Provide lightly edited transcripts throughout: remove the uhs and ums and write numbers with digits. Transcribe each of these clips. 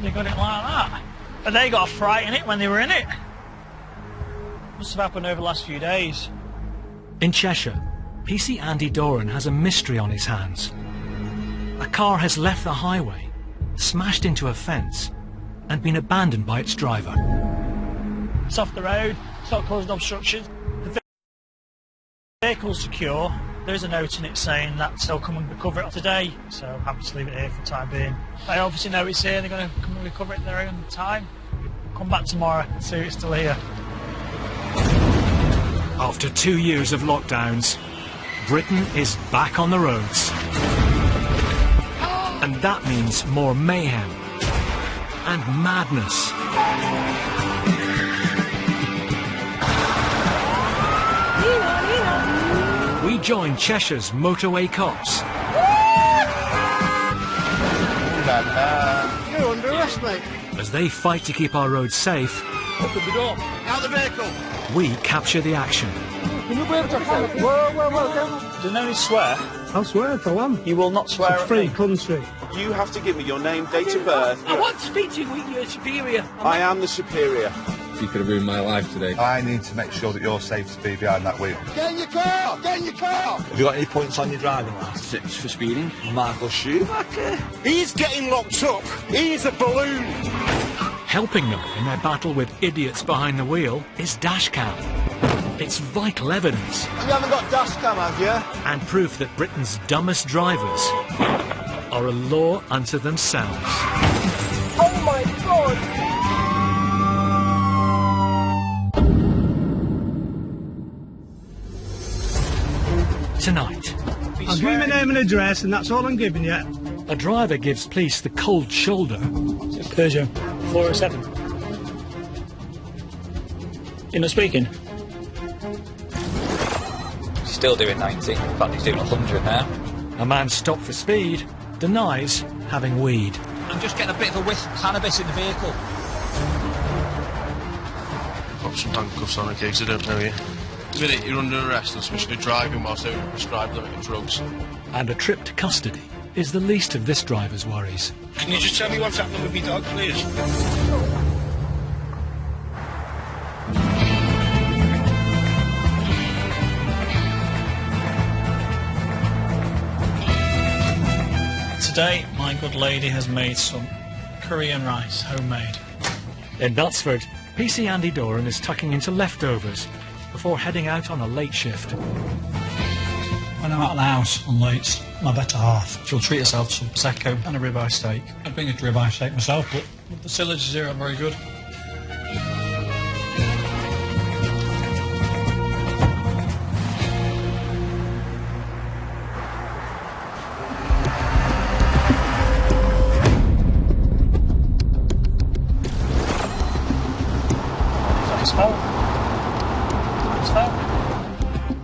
They got it like that. But they got a fright in it when they were in it. Must have happened over the last few days. In Cheshire, PC Andy Doran has a mystery on his hands. A car has left the highway, smashed into a fence, and been abandoned by its driver. It's off the road, it's not causing obstructions. The vehicle's secure. There's a note in it saying that they'll come and recover it today, so I'm happy to leave it here for the time being. They obviously know it's here, they're going to come and recover it in their own time. Come back tomorrow and see it's still here. After 2 years of lockdowns, Britain is back on the roads. And that means more mayhem and madness. We join Cheshire's motorway cops. You're under arrest, mate. As they fight to keep our roads safe, Open the door. Out the vehicle. we capture the action. Can you wave to whoa. There's no need to swear. I'll swear if I want. You will not swear It's a at free me. country. You have to give me your name, date of birth. I want to speak to you, your superior. I am the superior. You could have ruined my life today. I need to make sure that you're safe to be behind that wheel. Get in your car. Get in your car. Have you got any points on your driving licence? 6 for speeding. Michael Schumacher. He's getting locked up. He's a balloon. Helping them in their battle with idiots behind the wheel is dashcam. It's vital evidence You haven't got dash cam, have you? and proof that Britain's dumbest drivers are a law unto themselves. Oh my God. Tonight, I'll give you my name and address, and that's all I'm giving you. a driver gives police the cold shoulder Peugeot 407. You're not speaking? Still doing 90. In fact, he's doing 100 now. A man stopped for speed denies having weed. I'm just getting a bit of a whiff of cannabis in the vehicle. Got some handcuffs on in case I don't know you. The minute you're under arrest, especially driving whilst over prescribed limit of drugs. And a trip to custody is the least of this driver's worries. Can you just tell me what's happening with my dog, please? Today, my good lady has made some Korean rice, homemade. In Knutsford, PC Andy Doran is tucking into leftovers before heading out on a late shift. When I'm out of the house on late, my better half, she'll treat herself to some Prosecco and a ribeye steak. I'd bring a ribeye steak myself, but the silage here are very good.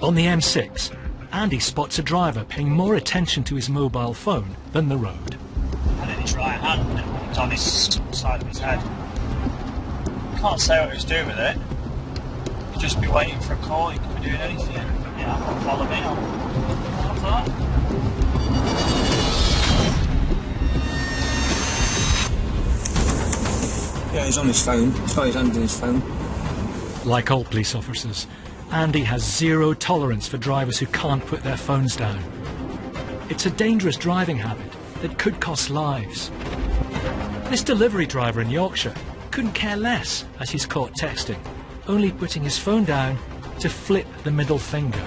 On the M6, Andy spots a driver paying more attention to his mobile phone than the road. And in his right hand, it's on his side of his head. Can't say what he was doing with it. He could just be waiting for a call, he could be doing anything. Yeah, follow me on. What's that? Yeah, he's on his phone. He's got his hand in his phone. Like all police officers, Andy has zero tolerance for drivers who can't put their phones down. It's a dangerous driving habit that could cost lives. This delivery driver in Yorkshire couldn't care less as he's caught texting, only putting his phone down to flip the middle finger.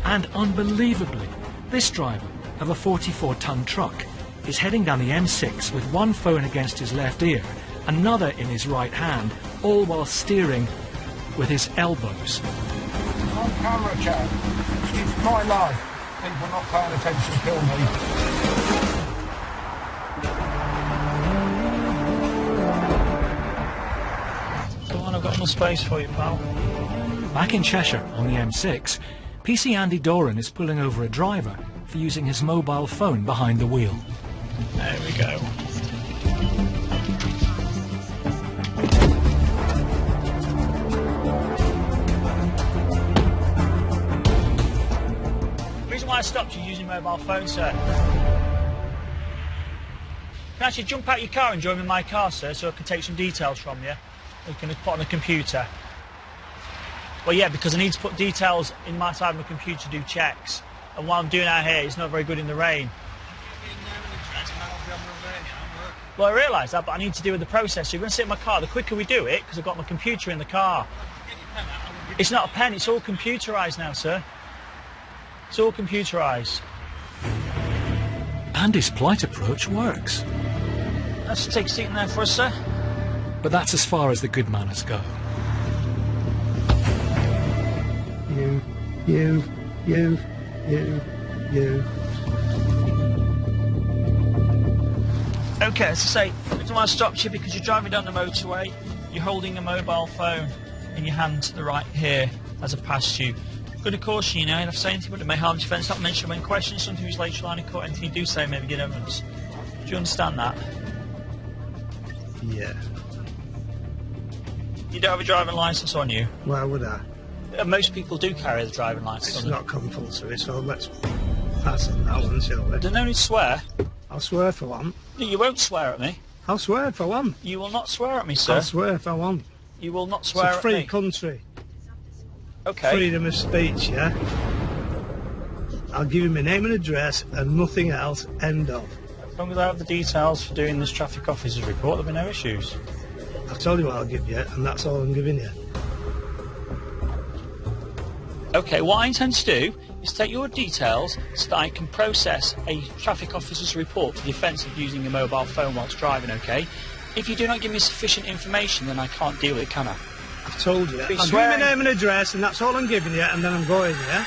And unbelievably, this driver of a 44-ton truck is heading down the M6 with one phone against his left ear, another in his right hand, all while steering with his elbows. On camera, Chad. It's my life. People not paying attention kill me. Go on, I've got enough space for you, pal. Back in Cheshire on the M6, PC Andy Doran is pulling over a driver for using his mobile phone behind the wheel. There we go. The reason why I stopped you using mobile phone, sir. Can I actually jump out your car and join me in my car, sir, so I can take some details from you? You can put on the computer. Well, yeah, because I need to put details in my side of the computer to do checks. And what I'm doing out here is not very good in the rain. Well, I realise that, but I need to deal with the process. So you're going to sit in my car. The quicker we do it, because I've got my computer in the car. It's not a pen, it's all computerised now, sir. It's all computerised. Andy's polite approach works. Let's take a seat in there for us, sir. But that's as far as the good manners go. You. Okay, as I say, I don't want to stop you because you're driving down the motorway, you're holding a mobile phone in your hand to the right here as I pass you. Good of caution, you know, and if I say anything but it may harm defence, not mention when questioning something who's later line of court, anything you do say maybe get evidence. Do you understand that? Yeah. You don't have a driving licence on you? Why would I? Most people do carry the driving licence on It's them. not compulsory, so let's pass on that one, shall we? There's no need to swear. I'll swear for one. No, you won't swear at me. I'll swear for one. You will not swear at me, sir. I'll swear for one. You will not It's swear a at free me. country. Okay. Freedom of speech, yeah? I'll give you my name and address and nothing else, end of. As long as I have the details for doing this traffic officer's report, there'll be no issues. I've told you what I'll give you, and that's all I'm giving you. Okay, what I intend to do is take your details so that I can process a traffic officer's report for the offence of using a mobile phone whilst driving, okay? If you do not give me sufficient information, then I can't deal with it, can I? I've told you. I'll give you my swearing. name and address, and that's all I'm giving you, and then I'm going, yeah?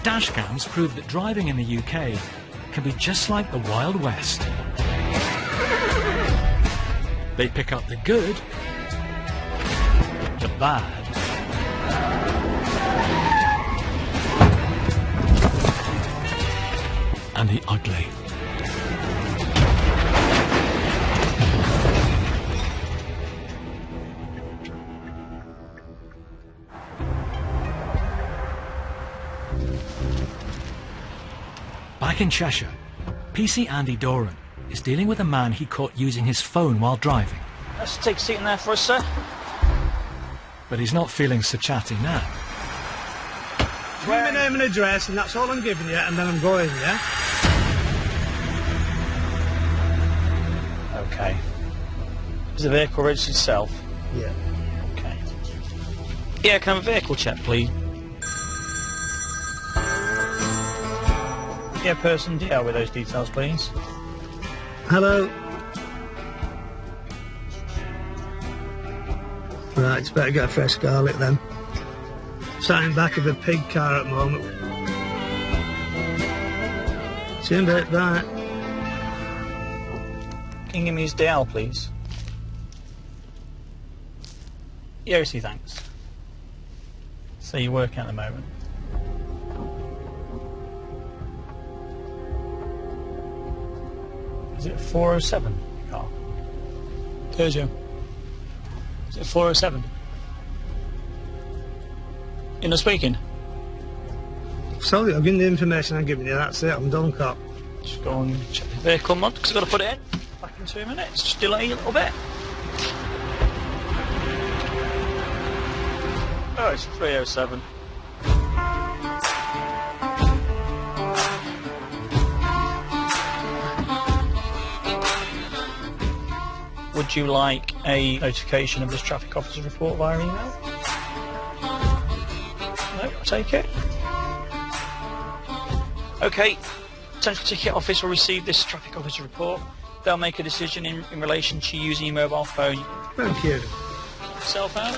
Dashcams prove that driving in the UK can be just like the Wild West. They pick up the good, the bad, and the ugly. Back in Cheshire, PC Andy Doran is dealing with a man he caught using his phone while driving. Let's take a seat in there for us, sir. But he's not feeling so chatty now. Give me my name and address, and that's all I'm giving you, and then I'm going, yeah? Okay. Is the vehicle registered itself? Yeah. Okay. Yeah, can I have a vehicle check, please? Yeah, person, deal with those details, please. Hello? Right, it's better get a fresh garlic then. Sat in back of a pig car at the moment. See you in a bit, right. Can you give me his DL, please? Yeah, see, thanks. So you're working at the moment? Is it 407, Carl? Peugeot. Is it 407? You're not speaking? Sorry, I've given the information I'm giving you, that's it, I'm done, cop. Just go and check the vehicle mod, because I've got to put it in. Back in 2 minutes. Just delay a little bit. Oh, it's 307. Would you like a notification of this traffic officer's report via email? No, take it. Okay, potential ticket office will receive this traffic officer report. They'll make a decision in relation to using your mobile phone. Thank you. Yourself out.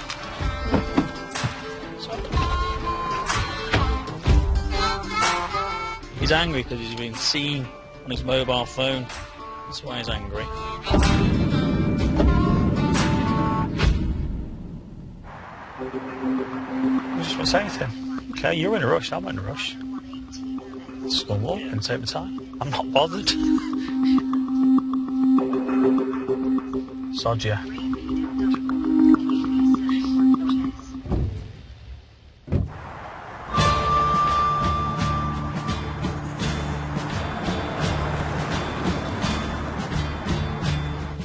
He's angry because he's been seen on his mobile phone. That's why he's angry. I just want to say anything. Okay, you're in a rush, I'm in a rush. Just go walk and take the time. I'm not bothered. Sod ya.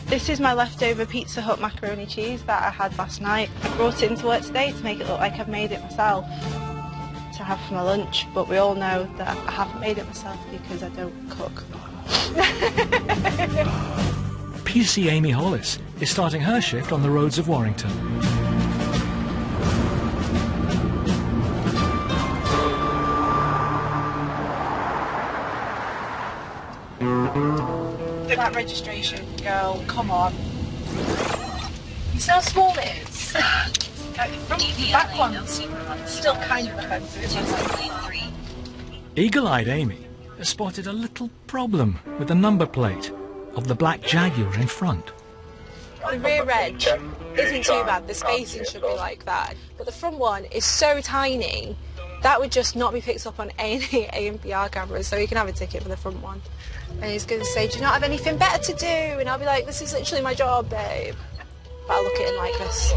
This is my leftover Pizza Hut macaroni cheese that I had last night. I brought it into work today to make it look like I've made it myself to have for my lunch, but we all know that I haven't made it myself because I don't cook. PC Amy Hollis is starting her shift on the roads of Warrington. That registration, girl, come on. You see how small it is? The back one's still kind of offensive. Eagle-eyed Amy has spotted a little problem with the number plate of the black Jaguar in front. The rear edge isn't too bad, the spacing should be like that, but the front one is so tiny that would just not be picked up on any ANPR cameras, so you can have a ticket for the front one. And he's going to say, do you not have anything better to do? And I'll be like, this is literally my job, babe. But I'll look at him like this.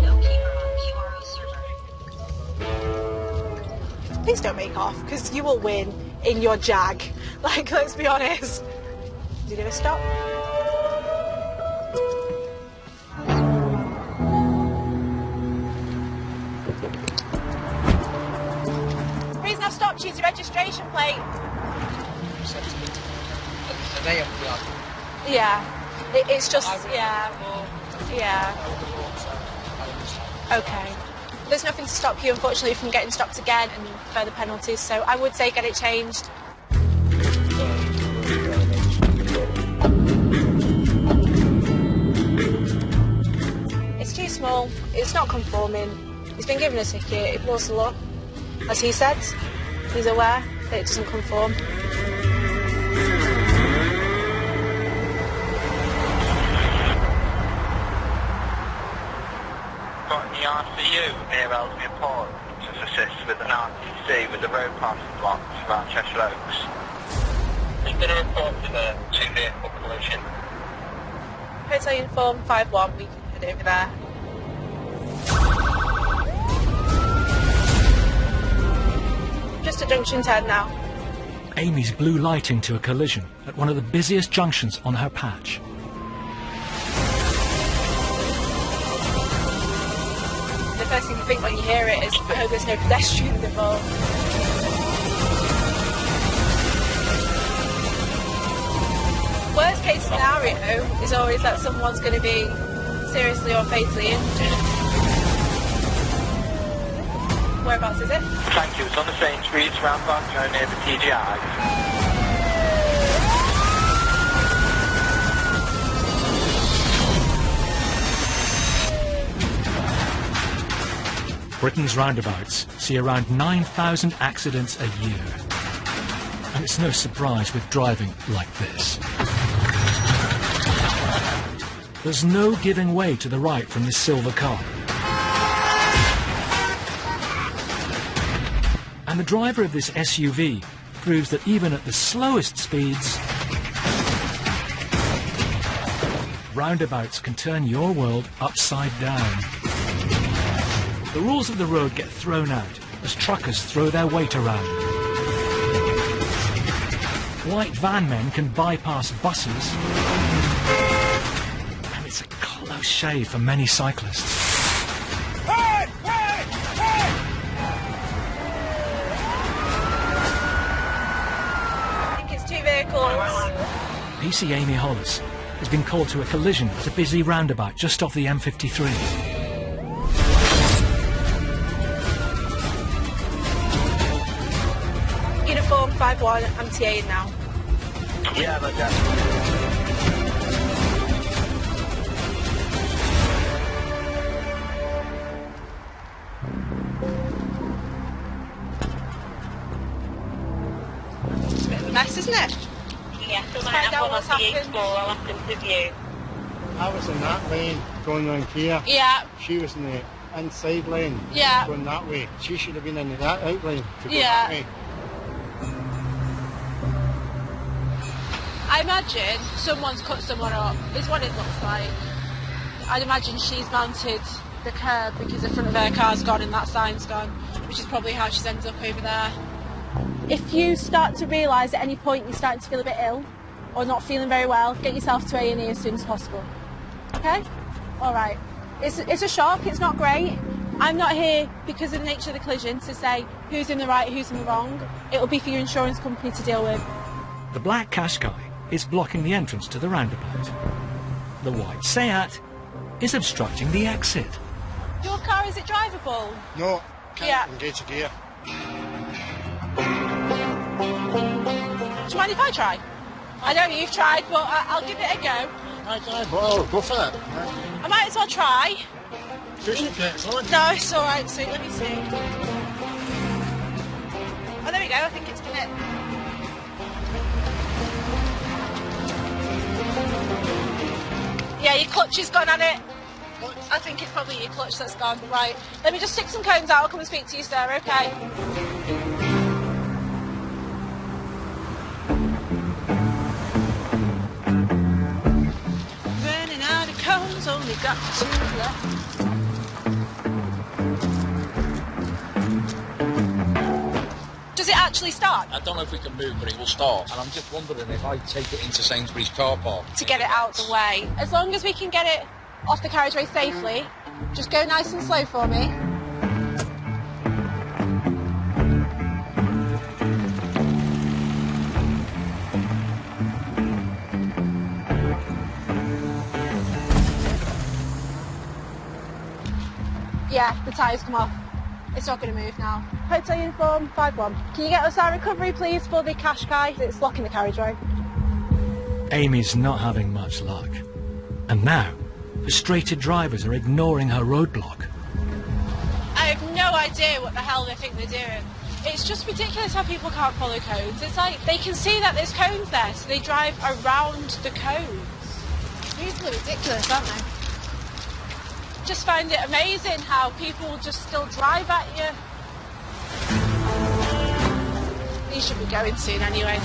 Please don't make off, because you will win in your Jag. Like, let's be honest. Did you never stop? The reason I've stopped you is your registration plate. Yeah, it's just, yeah. Okay. There's nothing to stop you, unfortunately, from getting stopped again and further penalties, so I would say get it changed. It's too small, it's not conforming. He's been given a ticket, ignores the law. As he said, he's aware that it doesn't conform. Got any yard for you near Ellesmere Port to assist with an RTC with the road passing blocks around Cheshire Oaks? There's been a report of a two-vehicle collision. Hotel uniform 5-1, we can head over there. Just at junction 10 now. Amy's blue lighting to a collision at one of the busiest junctions on her patch. The first thing you think when you hear it is, I hope there's no pedestrians involved. Worst case scenario is always that someone's going to be seriously or fatally injured. Whereabouts is it? Thank you, it's on the Sainsbury's roundabout near the TGI. Britain's roundabouts see around 9,000 accidents a year. And it's no surprise with driving like this. There's no giving way to the right from this silver car. And the driver of this SUV proves that even at the slowest speeds, roundabouts can turn your world upside down. The rules of the road get thrown out as truckers throw their weight around. White van men can bypass buses, and it's a close shave for many cyclists. Hey! Hey! Hey! I think it's two vehicles. PC Amy Hollis has been called to a collision at a busy roundabout just off the M53. Uniform 5-1, I'm TAing now. Yeah, but that's... It's a bit of a mess, isn't it? Yeah, so Let's find out what's happened. I'll have to interview. I was in that lane going round here. Yeah. She was in the inside lane Yeah. going that way. She should have been in that out lane to go Yeah. that way. I imagine someone's cut someone up, is what it looks like. I'd imagine she's mounted the curb because the front of her car's gone and that sign's gone, which is probably how she's ended up over there. If you start to realise at any point you're starting to feel a bit ill or not feeling very well, get yourself to A&E as soon as possible. Okay? All right. It's a shock. It's not great. I'm not here because of the nature of the collision to say who's in the right, who's in the wrong. It'll be for your insurance company to deal with. The black Qashqai is blocking the entrance to the roundabout. The white Seat is obstructing the exit. Your car, is it drivable? No, can't engage a gear. Do you mind if I try? I know you've tried, but I'll give it a go. Well, go for it. I might as well try. Just in case, on. No, it's all right, sweet. Let me see. Oh, there we go. I think it's done it. Yeah, your clutch has gone on it. I think it's probably your clutch that's gone. Right. Let me just stick some cones out. I'll come and speak to you, sir. Okay. Running out of cones, only got 2 left. Does it actually start? I don't know if we can move, but it will start. And I'm just wondering if I take it into Sainsbury's car park. To get it out the way. As long as we can get it off the carriageway safely, just go nice and slow for me. Yeah, the tyres come off. It's not going to move now. Hotel uniform 5-1. Can you get us our recovery, please, for the Qashqai? It's blocking the carriageway. Amy's not having much luck. And now, frustrated drivers are ignoring her roadblock. I have no idea what the hell they think they're doing. It's just ridiculous how people can't follow cones. It's like they can see that there's cones there, so they drive around the cones. People are ridiculous, aren't they? Just find it amazing how people just still drive at you. You should be going soon anyway.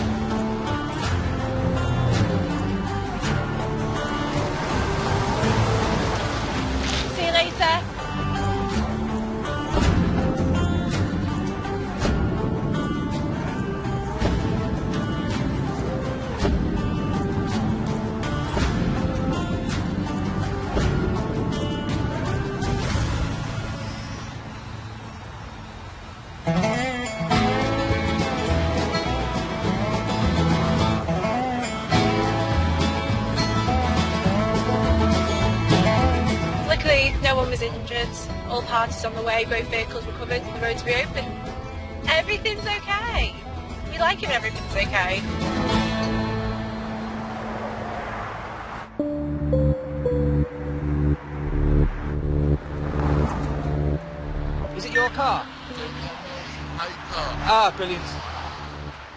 See you later. No one was injured, all parties on the way, both vehicles recovered and the roads reopened. Everything's okay. We like it when everything's okay. Is it your car? Ah, brilliant.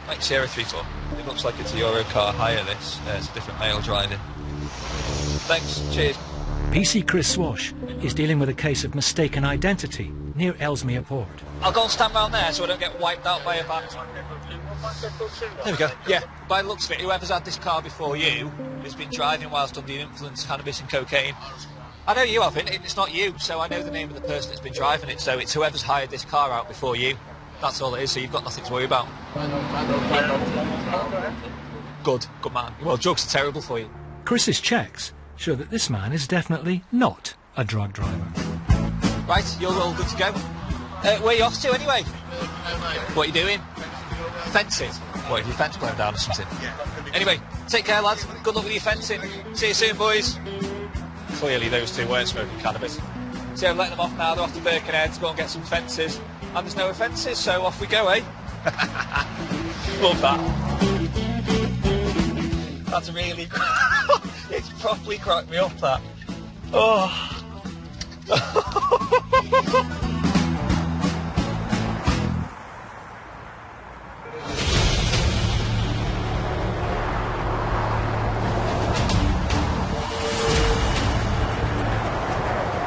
Like Sierra 34. It looks like it's a Euro car hire, this. It's a different male driving. Thanks, cheers. PC Chris Swash is dealing with a case of mistaken identity near Ellesmere Port. I'll go and stand round there so I don't get wiped out by a van. There we go. Yeah, by the looks of it, whoever's had this car before you has been driving whilst under the influence of cannabis and cocaine. I know you haven't, it's not you, so I know the name of the person that's been driving it, so it's whoever's hired this car out before you. That's all it is, so you've got nothing to worry about. Good man. Well, drugs are terrible for you. Chris's checks show that this man is definitely not a drug driver. Right, you're all good to go. Where are you off to anyway? What are you doing? Fencing? What, if your fence blown down or something? Anyway, take care lads, good luck with your fencing. See you soon boys. Clearly those two weren't smoking cannabis. So I'm letting them off now, they're off to Birkenhead to go and get some fences. And there's no offences, so off we go, eh? Love that. That's really... It's properly cracked me up, that. Oh.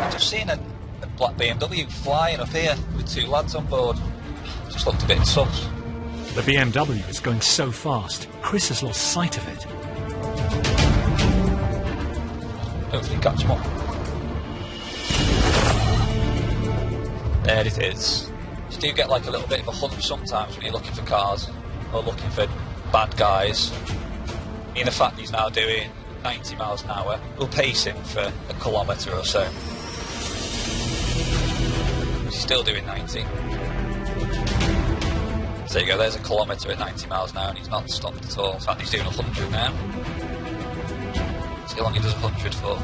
I've just seen a black BMW flying up here with 2 lads on board. Just looked a bit sus. The BMW is going so fast, Chris has lost sight of it. Hopefully catch them up. There it is. You do get like a little bit of a hunch sometimes when you're looking for cars or looking for bad guys. I mean, the fact he's now doing 90 miles an hour will pace him for a kilometre or so. He's still doing 90. So there you go, there's a kilometre at 90 miles an hour and he's not stopped at all. In fact, he's doing 100 now. See how long he does 100 for.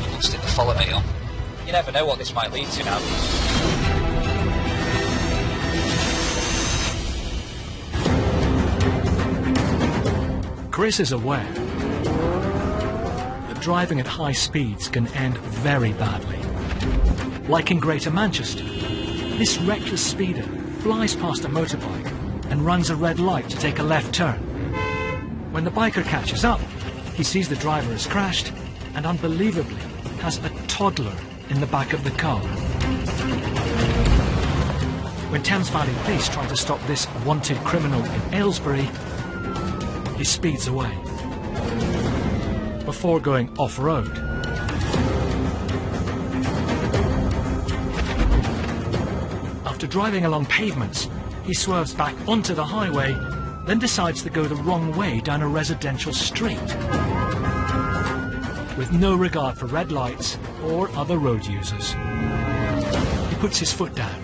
He wants it to follow me on. You never know what this might lead to now. Chris is aware that driving at high speeds can end very badly. Like in Greater Manchester, this reckless speeder flies past a motorbike and runs a red light to take a left turn. When the biker catches up, he sees the driver has crashed and unbelievably has a toddler in the back of the car. When Thames Valley Police try to stop this wanted criminal in Aylesbury, he speeds away before going off-road. After driving along pavements, he swerves back onto the highway, then decides to go the wrong way down a residential street, with no regard for red lights or other road users. He puts his foot down,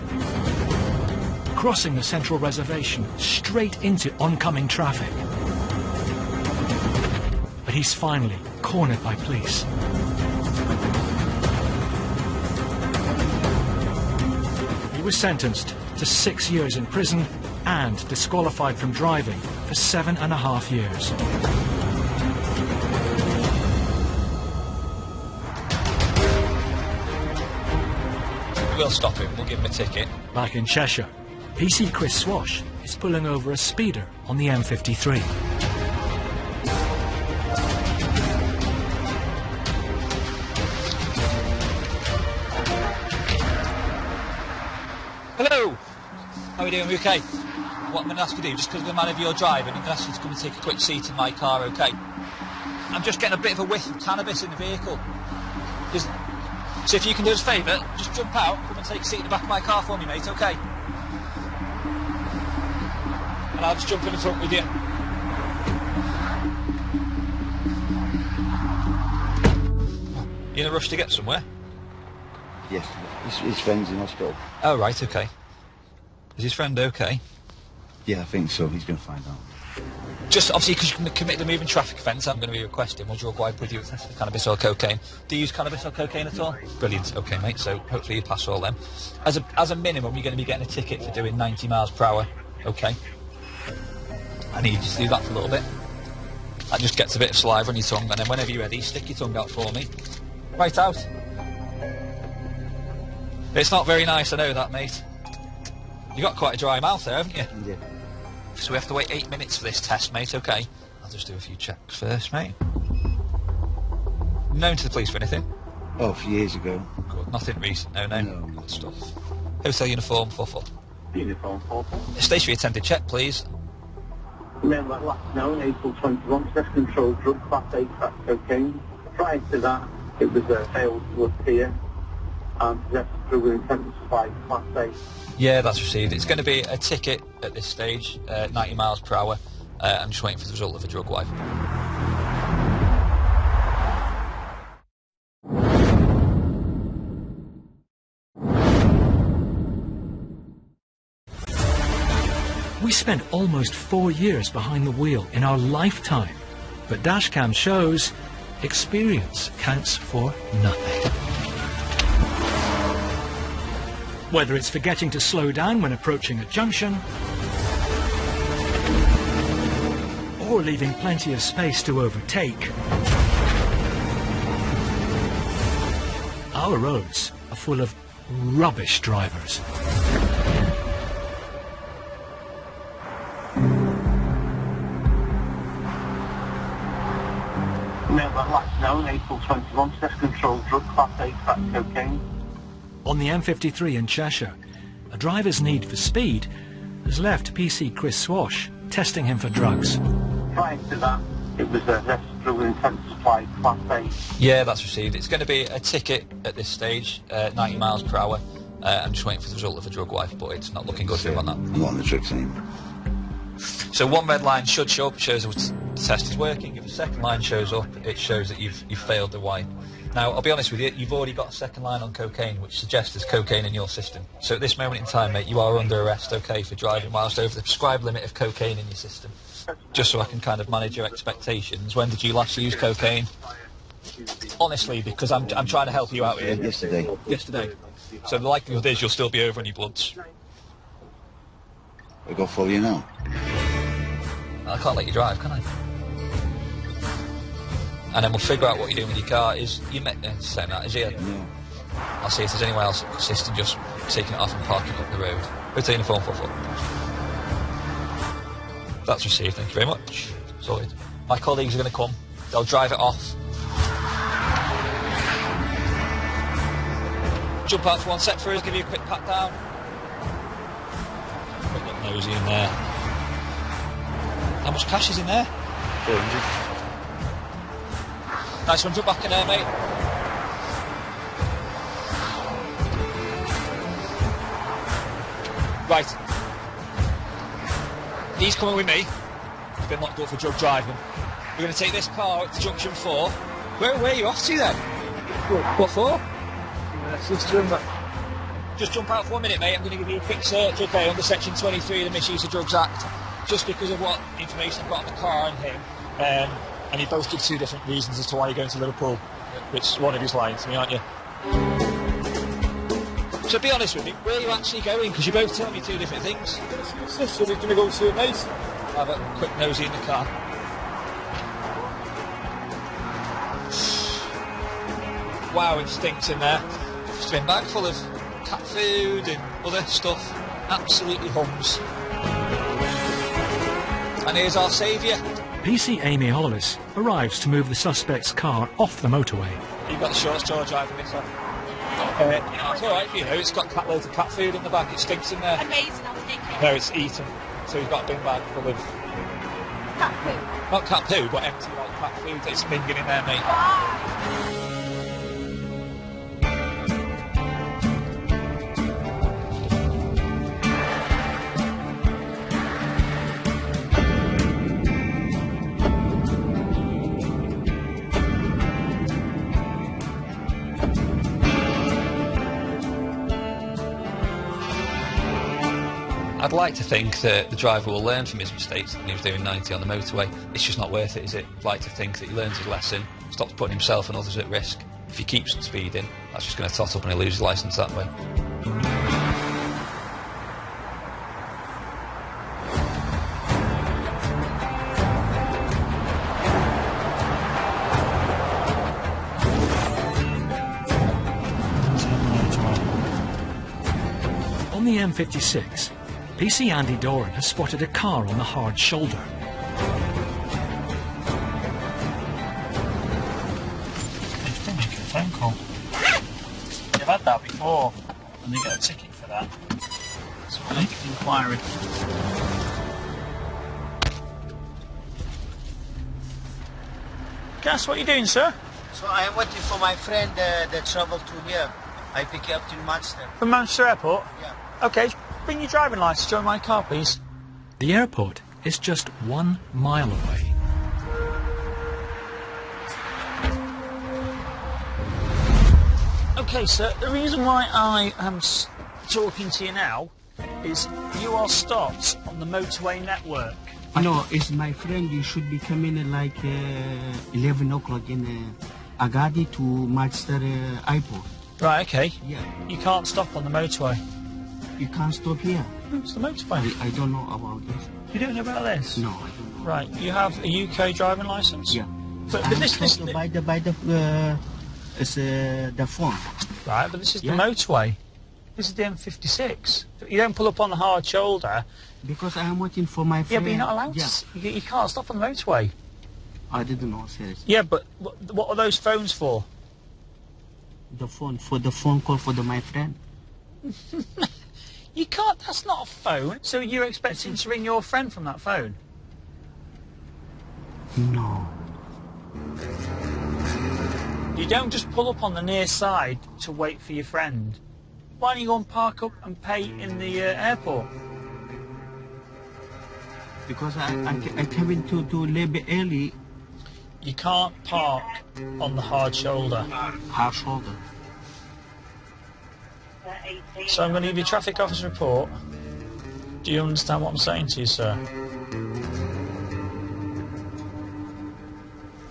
crossing the central reservation straight into oncoming traffic. But he's finally cornered by police. He was sentenced to 6 years in prison and disqualified from driving for 7.5 years. We'll stop him, we'll give him a ticket. Back in Cheshire, PC Chris Swash is pulling over a speeder on the M53. Hello! How are you doing? Are you okay? What I'm going to ask you to do, just because of the manner of your driving, I'm going to ask you to come and take a quick seat in my car, okay? I'm just getting a bit of a whiff of cannabis in the vehicle. So if you can do us a favour, just jump out, come and take a seat in the back of my car for me, mate, okay? And I'll just jump in the front with you. You in a rush to get somewhere? Yes, his friend's in hospital. Oh, right, okay. Is his friend okay? Yeah, I think so. He's going to find out. Just obviously because you commit the moving traffic offence, I'm going to be requesting, will drug wipe with you with cannabis or cocaine? Do you use cannabis or cocaine at all? Brilliant, okay, mate, so hopefully you pass all them. As a minimum, you're going to be getting a ticket for doing 90 miles per hour, okay? I need you to do that for a little bit. That just gets a bit of saliva on your tongue, and then whenever you're ready, stick your tongue out for me. Right out. It's not very nice, I know that, mate. You got quite a dry mouth there, haven't you? Yeah. So we have to wait 8 minutes for this test, mate, okay? I'll just do a few checks first, mate. Known to the police for anything? Oh, a few years ago. Good. Nothing recent, no. No. Good stuff. Hotel uniform, 4-4. Uniform 4-4. Stationary attended check, please. Remember that last known, April 21, stress control drug, class A crack cocaine. Prior to that, it was a failed to appear and possessed through with intent to supply class A. Yeah, that's received. It's going to be a ticket at this stage, 90 miles per hour. I'm just waiting for the result of the drug wipe. We spent almost 4 years behind the wheel in our lifetime, but dashcam shows experience counts for nothing. Whether it's forgetting to slow down when approaching a junction, or leaving plenty of space to overtake, our roads are full of rubbish drivers. Remember that last known, April 21, stress control drug, class A crack cocaine. On the M53 in Cheshire, a driver's need for speed has left PC Chris Swash testing him for drugs. Prior to that, It was arrested through an intent to supply Class A. Yeah, that's received. It's going to be a ticket at this stage, 90 miles per hour. I'm just waiting for the result of the drug wife, but it's not looking good for him on that. I'm not on the tricks anymore. So one red line should show up, shows the test is working. If the second line shows up, it shows that you've failed the wipe. Now, I'll be honest with you, you've already got a second line on cocaine, which suggests there's cocaine in your system. So at this moment in time, mate, you are under arrest, okay, for driving whilst over the prescribed limit of cocaine in your system. Just so I can kind of manage your expectations. When did you last use cocaine? Honestly, because I'm trying to help you out here. Yesterday. Yesterday. So the likelihood is you'll still be over on your bloods. I go for you now. I can't let you drive, can I? And then we'll figure out what you're doing with your car. Is you saying that, is he? No. I'll see if there's anyone else that consists in just taking it off and parking up the road. Return the phone for. That's received, thank you very much. Sorted. My colleagues are going to come. They'll drive it off. Jump out for one set through, give you a quick pat down. Quick look nosy in there. How much cash is in there? 400. Nice one, jump back in there, mate. Right. He's coming with me. He's been locked up for drug driving. We're going to take this car to junction 4. Where are you off to then? What for? Just jump out for 1 minute, mate. I'm going to give you a quick search, okay, under Section 23 of the Misuse of Drugs Act, just because of what information I've got on the car and him. And you both give 2 different reasons as to why you're going to Liverpool, which one of you's lying to me, aren't you? So be honest with me, where are you actually going? Because you both tell me 2 different things. Sister, we're going to go to a mate. I'll have a quick nosy in the car. Wow, it stinks in there. Just been bag full of cat food and other stuff. Absolutely hums. And here's our saviour. PC Amy Hollis arrives to move the suspect's car off the motorway. You've got the short straw driving this off. It's alright, you know, it's got loads of cat food in the back, it stinks in there. Amazing, I'll take it. No, it's eaten. So he's got a bin bag full of... Cat poo. Not cat poo, but empty like cat food. It's minging in there, mate. I'd like to think that the driver will learn from his mistakes and he was doing 90 on the motorway. It's just not worth it, is it? I'd like to think that he learns his lesson, stops putting himself and others at risk. If he keeps speeding, that's just going to tot up and he'll lose his licence that way. On the M56, PC Andy Doran has spotted a car on the hard shoulder. Just make a phone call. You've had that before, and they get a ticket for that. So we'll make an inquiry. Guess what you're doing, sir? So I am waiting for my friend that travelled to here. I pick you up to Manchester. From Manchester Airport? Yeah. Okay, bring your driving licence, join my car, please. The airport is just 1 mile away. Okay, sir, the reason why I am talking to you now is you are stopped on the motorway network. No, it's my friend. You should be coming at like 11 o'clock in Agadi to Manchester Airport. Right, okay. Yeah. You can't stop on the motorway. You can't stop here. It's the motorway. I don't know about this. You don't know about this? No, I don't know. Right, you have a UK driving licence? Yeah. But this by the phone. Right, but this is Yeah. the motorway. This is the M56. You don't pull up on the hard shoulder. Because I am waiting for my Yeah, friend. but you're not allowed Yeah. to. You can't stop on the motorway. I didn't know, seriously. Yeah, but what are those phones for? The phone, for the phone call for my friend. You can't, that's not a phone. So you're expecting to ring your friend from that phone? No. You don't just pull up on the near side to wait for your friend. Why don't you go and park up and pay in the airport? Because I came into to a little bit early. You can't park on the hard shoulder. Hard shoulder. So I'm going to give you a traffic officer report. Do you understand what I'm saying to you, sir?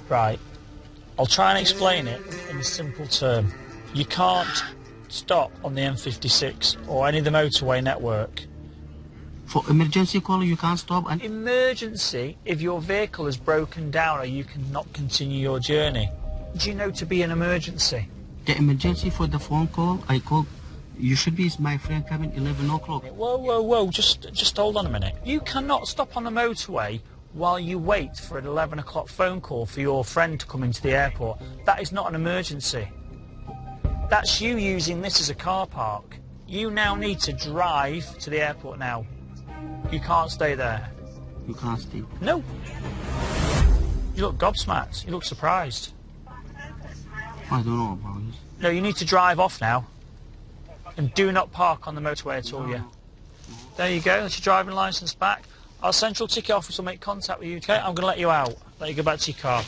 Right. I'll try and explain it in a simple term. You can't stop on the M56 or any of the motorway network. For emergency call, you can't stop. And emergency, if your vehicle is broken down or you cannot continue your journey. Do you know to be an emergency? The emergency for the phone call, I called. Usually it's my friend coming 11 o'clock. Whoa, just hold on a minute. You cannot stop on the motorway while you wait for an 11 o'clock phone call for your friend to come into the airport. That is not an emergency. That's you using this as a car park. You now need to drive to the airport now. You can't stay there. You can't stay? No. You look gobsmacked. You look surprised. I don't know about this. No, you need to drive off now. And do not park on the motorway at all, yeah? There you go, that's your driving licence back. Our central ticket office will make contact with you, okay? I'm going to let you out. Let you go back to your car.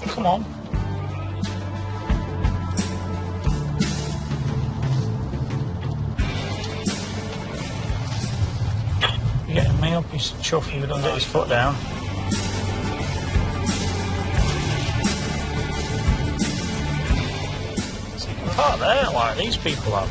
Come on. You're getting me up, he's chuffing, we don't get his foot down. So you can park there like these people have.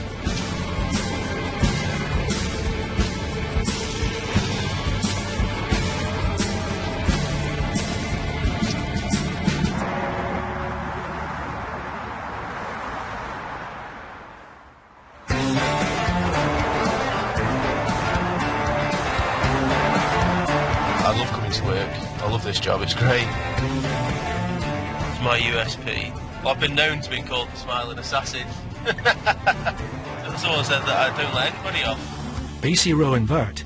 I love coming to work. I love this job, it's great. It's my USP. I've been known to be called the smiling assassin. Someone said that I don't let anybody off. BC Rowan Burt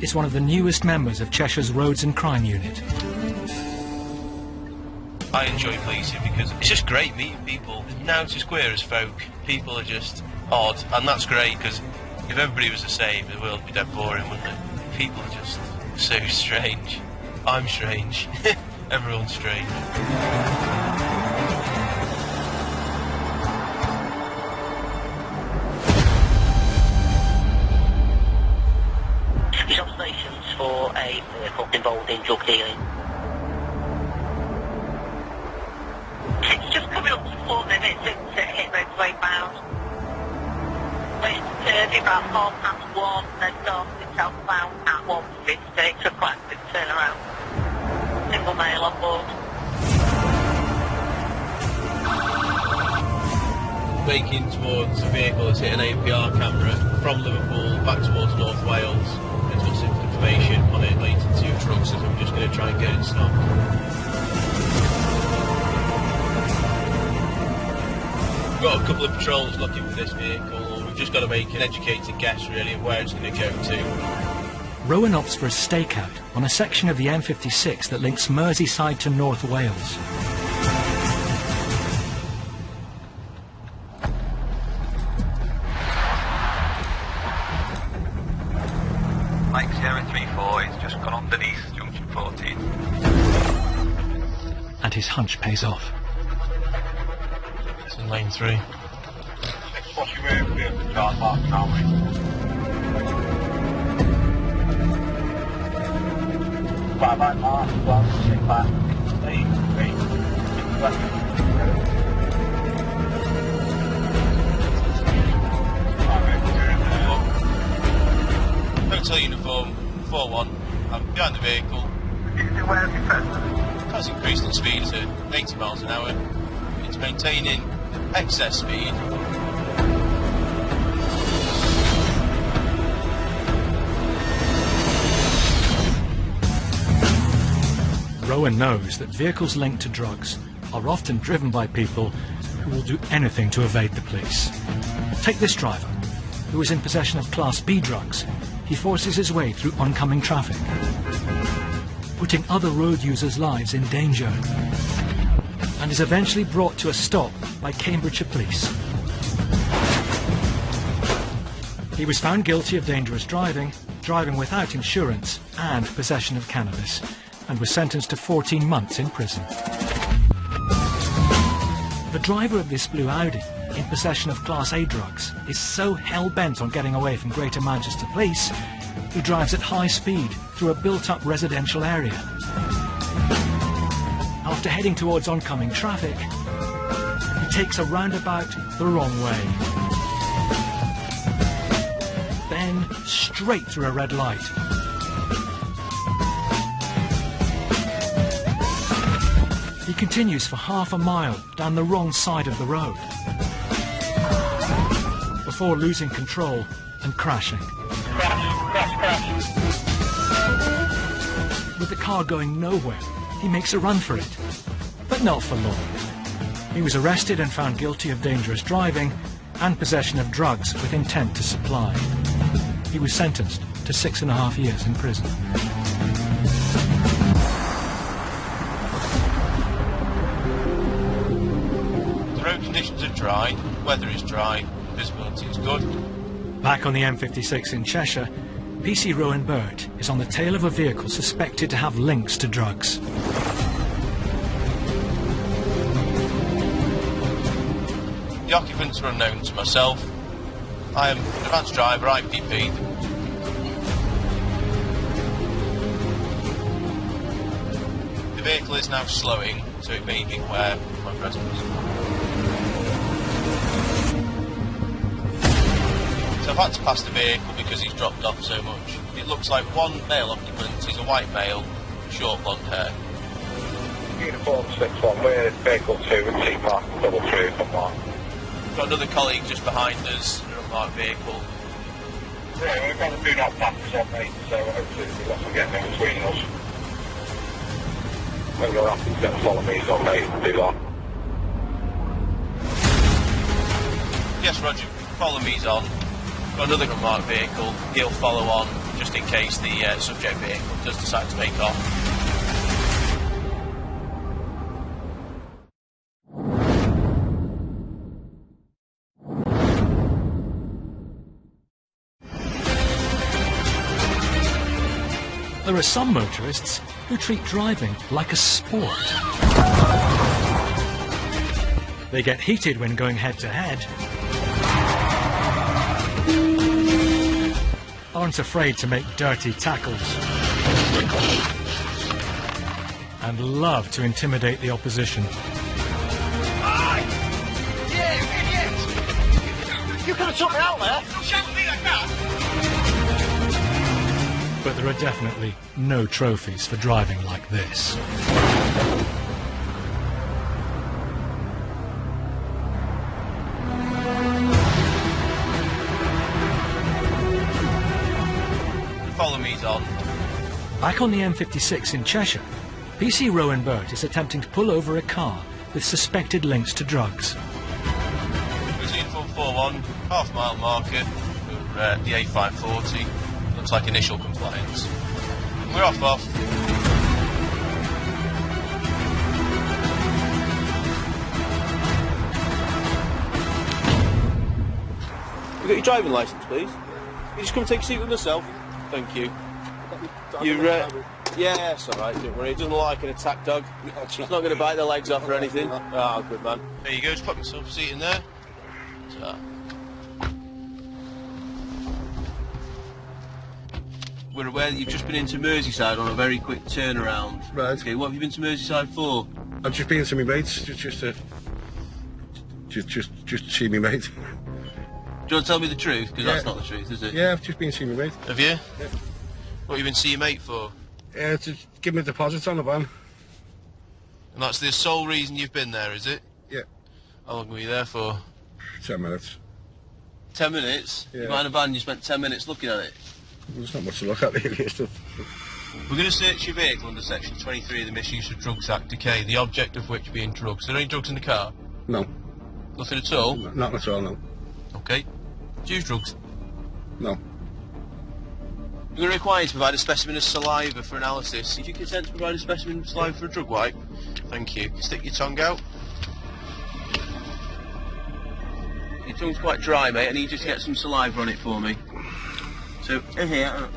is one of the newest members of Cheshire's Roads and Crime Unit. I enjoy policing because it's just great meeting people. Now to square as folk, people are just odd, and that's great because if everybody was the same, the world would be dead boring, wouldn't it? People are just so strange. I'm strange. Everyone's strange. These observations for a vehicle involved in drug dealing. It's just coming up to 4 minutes into hit motorway bound. It's turning about 1:30, then started southbound at 1:50. It's a quite quick turnaround. Single male on board. Making towards a vehicle that's hit an APR camera from Liverpool back towards North Wales. There's got some information on it related to drugs, so I'm just going to try and get it stopped. We've got a couple of patrols looking for this vehicle. We've just got to make an educated guess really of where it's going to go to. Rowan opts for a stakeout on a section of the M56 that links Merseyside to North Wales. Mike 034, it's just gone underneath junction 14. And his hunch pays off. It's in lane 3. What's your way of the car park, aren't we? 5 by Mark, 12, 6 back, 8, 3, Hotel uniform 4-1. I'm behind the vehicle. Where have you present? Has increased in speed to 80 miles an hour. It's maintaining excess speed. Rowan knows that vehicles linked to drugs are often driven by people who will do anything to evade the police. Take this driver, who is in possession of Class B drugs. He forces his way through oncoming traffic, putting other road users' lives in danger, and is eventually brought to a stop by Cambridgeshire police. He was found guilty of dangerous driving, driving without insurance, and possession of cannabis, and was sentenced to 14 months in prison. The driver of this blue Audi, in possession of Class A drugs, is so hell-bent on getting away from Greater Manchester Police, he drives at high speed through a built-up residential area. After heading towards oncoming traffic, he takes a roundabout the wrong way. Then straight through a red light. He continues for half a mile down the wrong side of the road before losing control and crashing. With the car going nowhere, he makes a run for it, but not for long. He was arrested and found guilty of dangerous driving and possession of drugs with intent to supply. He was sentenced to 6.5 years in prison. The road conditions are dry, weather is dry, visibility is good. Back on the M56 in Cheshire, PC Rowan Burt is on the tail of a vehicle suspected to have links to drugs. The occupants are unknown to myself. I am an advanced driver, IPP. The vehicle is now slowing, so it may be aware of my presence. So I've had to pass the vehicle because he's dropped off so much. It looks like one male occupant, he's a white male, short blonde hair. Uniform 6-1, we're vehicle 2 with T-Mark, double 3 from Mark. Got another colleague just behind us in an unmarked vehicle. Yeah, we've got a do not pass on, mate, so hopefully there's lots of getting in between us. When you're happy to follow me, so mate, do that. Yes, Roger, follow me's on. Got another unmarked vehicle, he'll follow on just in case the subject vehicle does decide to take off. There are some motorists who treat driving like a sport. They get heated when going head-to-head, aren't afraid to make dirty tackles, and love to intimidate the opposition. You could have took me out there. Shout me like that. But there are definitely no trophies for driving like this. Follow me's on. Back on the M56 in Cheshire, PC Rowan Burt is attempting to pull over a car with suspected links to drugs. There's uniform 4-1, half-mile marker for the A540. Looks like initial compliance. We're off. You got your driving licence, please? You just come take a seat with myself. Thank you. You're, yeah, it's alright, don't worry. It doesn't look like an attack dog. It's not going to bite the legs off or anything. Oh, good man. There you go, just put myself a seat in there. So. We're aware that you've just been into Merseyside on a very quick turnaround. Right. Okay, what have you been to Merseyside for? I've just been to my mates, just see me mate. Do you want to tell me the truth? Because that's not the truth, is it? Yeah, I've just been to see my mate. Have you? Yeah. What have you been to see your mate for? Yeah, to give me a deposit on the van. And that's the sole reason you've been there, is it? Yeah. How long were you there for? 10 minutes. 10 minutes? Yeah. You behind a van, you spent 10 minutes looking at it? There's not much to look at really. We're going to search your vehicle under Section 23 of the Misuse of Drugs Act, okay? The object of which being drugs. Are there any drugs in the car? No. Nothing at all? Not at all, no. Okay. Do you use drugs? No. You're required to provide a specimen of saliva for analysis. If you consent to provide a specimen of saliva for a drug wipe, thank you. Stick your tongue out. Your tongue's quite dry, mate. I need you to get some saliva on it for me. So, in here,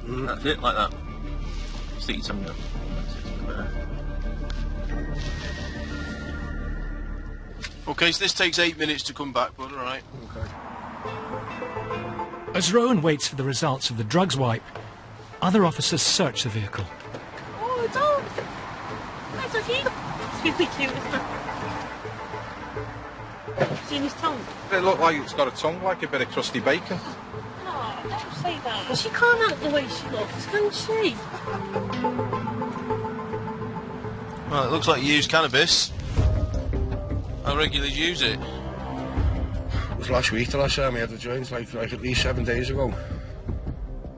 that's it, like that. Stick your tongue out. Okay, so this takes 8 minutes to come back, bud, alright? Okay. As Rowan waits for the results of the drugs wipe, other officers search the vehicle. Oh, a dog! That's so cute. It's really cute, isn't it? Seen his tongue? It looked like it's got a tongue like a bit of crusty bacon. Oh, don't say that. But she can't act the way she looks, can she? Well, it looks like you use cannabis. How regularly do you use it? It was last week the last time I had the joint, like at least 7 days ago.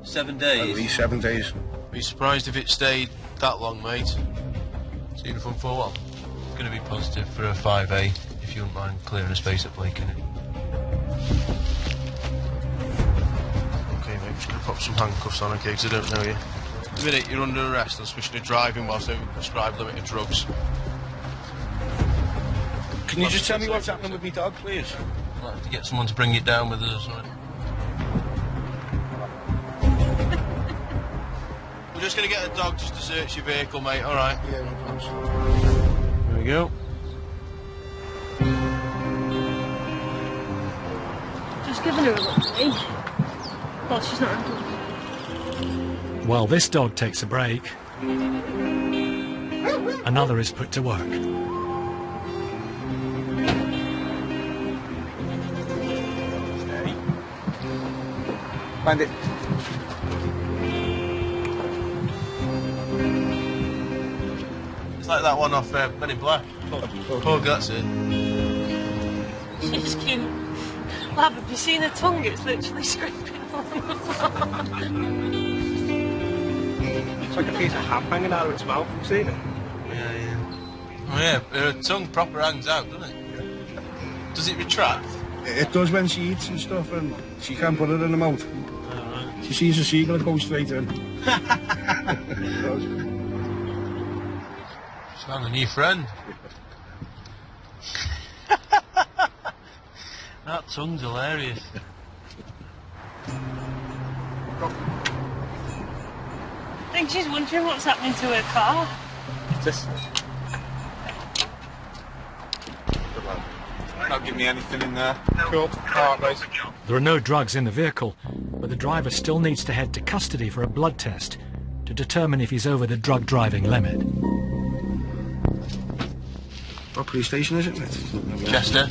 7 days? At least 7 days. Be surprised if it stayed that long, mate. It's uniform 4-1. It's going to be positive for a 5A, if you wouldn't mind clearing a space at Blake, innit? Okay, mate, I'm just going to pop some handcuffs on, okay, because I don't know you. The minute you're under arrest on suspicion of driving whilst over prescribed limited drugs. Can you just tell me what's happening with my dog, please? I'd like to get someone to bring it down with us. Right? We're just going to get a dog just to search your vehicle, mate, alright? Yeah, no problems. There we go. Just giving her a look, eh? Well, she's not angry. While this dog takes a break, another is put to work. Find it. It's like that one off Men in Black. Oh, that's it. She's cute. Lab, have you seen her tongue? It's literally scraping on the floor. It's like a piece of ham hanging out of its mouth. Have you seen it? Yeah. Oh yeah, her tongue proper hangs out, doesn't it? Does it retract? It does when she eats and stuff, and she can't put it in her mouth. She sees a seagull, it goes straight in. She's found a new friend. That tongue's hilarious. I think she's wondering what's happening to her car. Just... Not give me anything in there. Cool. Alright, mate. There are no drugs in the vehicle, but the driver still needs to head to custody for a blood test to determine if he's over the drug driving limit. What police station is it? Chester.